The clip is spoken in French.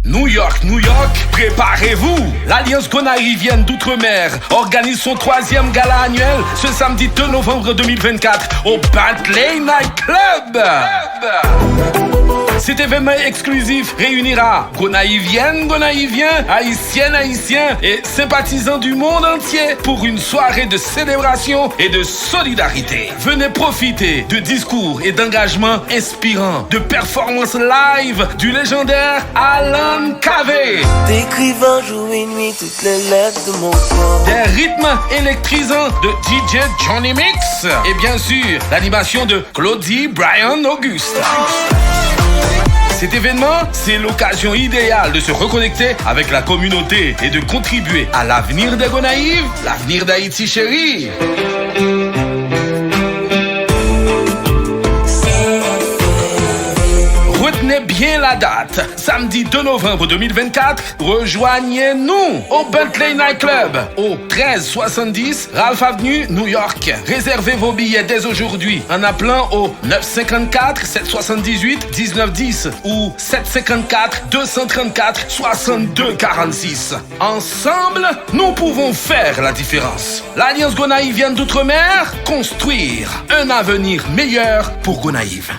New York, préparez-vous! L'Alliance Gonaïvienne d'Outre-mer organise son 3e gala annuel ce samedi 2 novembre 2024 au Bentley Night Club. Cet événement exclusif réunira Gonaïviennes, Gonaïviens, Haïtiennes, et sympathisants du monde entier pour une soirée de célébration et de solidarité. Venez profiter de discours et d'engagements inspirants, de performances live du légendaire Alan Kaveh. Décrivant jour et nuit toutes les lettres de mon corps. Des rythmes électrisants de DJ Johnny Mix. Et bien sûr, l'animation de Claudie Brian Auguste. Cet événement, c'est l'occasion idéale de se reconnecter avec la communauté et de contribuer à l'avenir des Gonaïves, l'avenir d'Haïti chérie. Retenez bien la date, samedi 2 novembre 2024, rejoignez-nous au Bentley Night Club, au 1370 Ralph Avenue, New York. Réservez vos billets dès aujourd'hui en appelant au 954-778-1910 ou 754-234-6246. Ensemble, nous pouvons faire la différence. L'Alliance Gonaïvienne d'Outre-mer, construire un avenir meilleur pour Gonaïves.